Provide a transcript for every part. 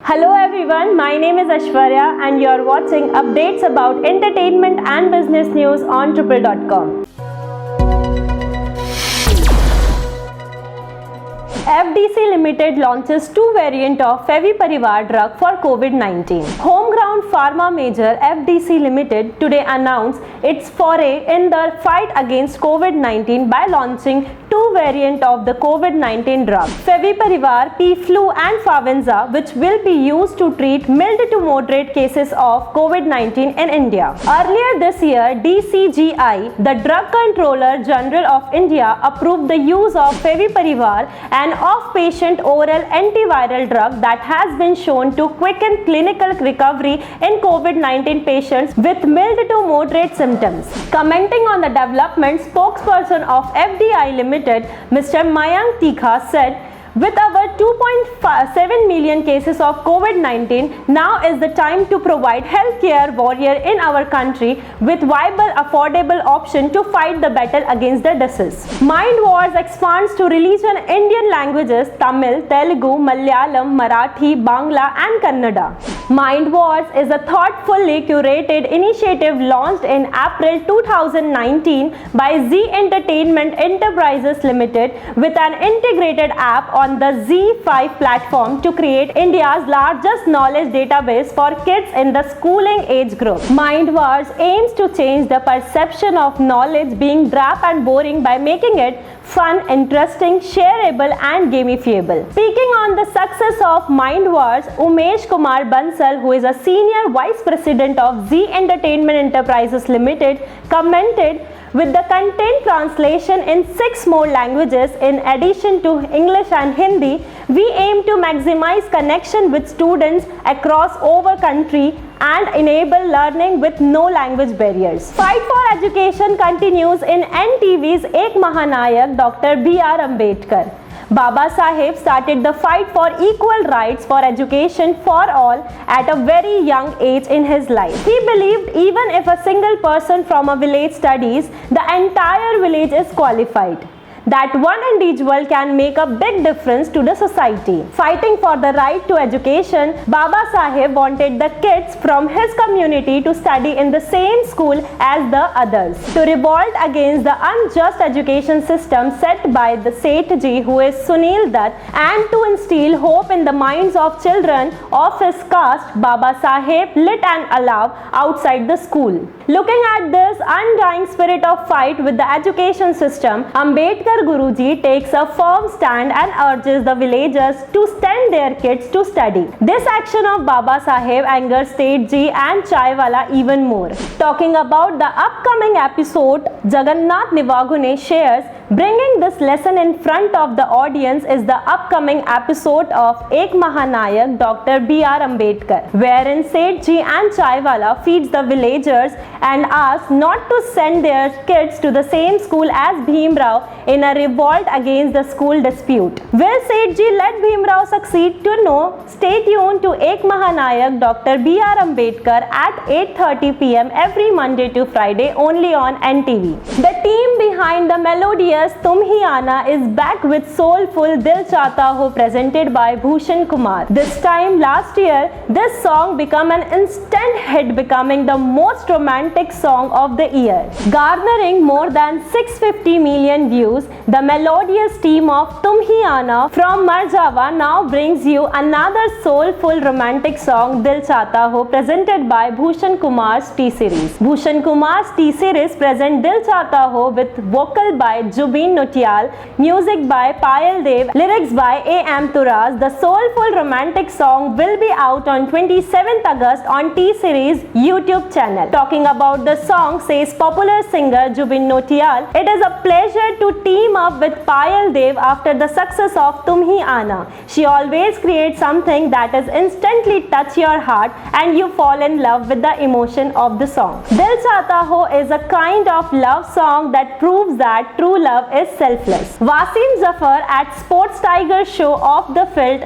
Hello everyone, my name is Ashwarya and you're watching updates about entertainment and business news on triple.com. FDC Limited launches two variants of Favipiravir drug for COVID-19. Homegrown pharma major FDC Limited today announced its foray in the fight against COVID-19 by launching two variants of the COVID-19 drug, Favipiravir, P-Flu and Favenza, which will be used to treat mild to moderate cases of COVID-19 in India. Earlier this year, DCGI, the Drug Controller General of India, approved the use of Favipiravir, an off-patient oral antiviral drug that has been shown to quicken clinical recovery in COVID-19 patients with mild to moderate symptoms. Commenting on the development, spokesperson of FDI Limited, Mr. Mayank Tikha said, "With our 2.7 million cases of COVID-19, now is the time to provide healthcare warrior in our country with viable, affordable option to fight the battle against the disease." Mind Wars expands to religion Indian languages Tamil, Telugu, Malayalam, Marathi, Bangla and Kannada. Mind Wars is a thoughtfully curated initiative launched in April 2019 by Z Entertainment Enterprises Limited with an integrated app on the Z5 platform to create India's largest knowledge database for kids in the schooling age group. Mind Wars aims to change the perception of knowledge being drab and boring by making it fun, interesting, shareable and gamifiable. Speaking on the success of Mind Wars, Umesh Kumar Bansal, who is a senior vice president of Z Entertainment Enterprises Limited, commented, "With the content translation in 6 more languages in addition to English and Hindi, we aim to maximize connection with students across over country and enable learning with no language barriers." Fight for education continues in NTV's Ek Mahanayak, Dr. B.R. Ambedkar. Baba Saheb started the fight for equal rights for education for all at a very young age in his life. He believed even if a single person from a village studies, the entire village is qualified, that one individual can make a big difference to the society. Fighting for the right to education, Baba Saheb wanted the kids from his community to study in the same school as the others. To revolt against the unjust education system set by the Sethji, who is Sunil Dutt, and to instill hope in the minds of children of his caste, Baba Saheb lit an alarm outside the school. Looking at this undying spirit of fight with the education system, Ambedkar Guruji takes a firm stand and urges the villagers to send their kids to study. This action of Baba Saheb angers Sethji and Chaiwala even more. Talking about the upcoming episode, Jagannath Nivagune shares, "Bringing this lesson in front of the audience is the upcoming episode of Ek Mahanayak, Dr. B.R. Ambedkar, wherein Sethji and Chaiwala feeds the villagers and asks not to send their kids to the same school as Bhim Rao in a revolt against the school dispute. Will Sethji let Bhim Rao succeed? To know, stay tuned to Ek Mahanayak, Dr. B.R. Ambedkar at 8:30 p.m. every Monday to Friday only on NTV. The team behind the melodious Tum Hi Aana is back with soulful Dil Chahta Ho presented by Bhushan Kumar. This time last year, this song became an instant hit, becoming the most romantic song of the year. Garnering more than 650 million views, the melodious team of Tum Hi Aana from Marjava now brings you another soulful romantic song, Dil Chahta Ho, presented by Bhushan Kumar's T-Series. Bhushan Kumar's T-Series present Dil Chahta Ho with vocal by Jubin Nautiyal, music by Payal Dev, lyrics by A.M. Turaz. The soulful romantic song will be out on 27th August on T-Series YouTube channel. Talking about the song, says popular singer Jubin Nautiyal, "It is a pleasure to team up with Payal Dev after the success of Tum Hi Aana. She always creates something that is instantly touch your heart and you fall in love with the emotion of the song." Dil Chahta Ho is a kind of love song that proves that true love is selfless. Wasim Zafar at Sports Tiger show off the field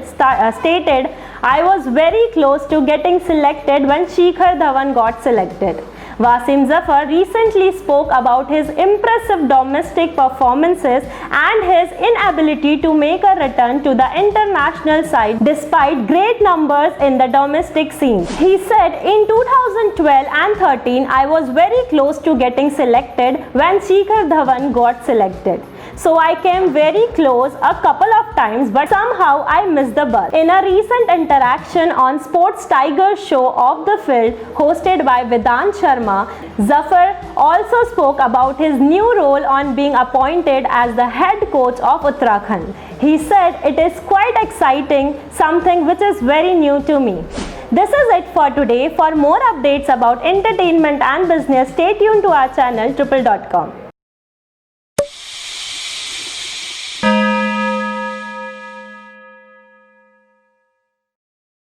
stated, "I was very close to getting selected when Shikhar Dhawan got selected. Wasim Zafar recently spoke about his impressive domestic performances and his inability to make a return to the international side despite great numbers in the domestic scene. He said, "In 2012 and 13, I was very close to getting selected when Shikhar Dhawan got selected. So I came very close a couple of times, but somehow I missed the bus." In a recent interaction on Sports Tiger show Off the Field hosted by Vedant Sharma, Zafar also spoke about his new role on being appointed as the head coach of Uttarakhand. He said, "It is quite exciting, something which is very new to me." This is it for today. For more updates about entertainment and business, stay tuned to our channel triple.com.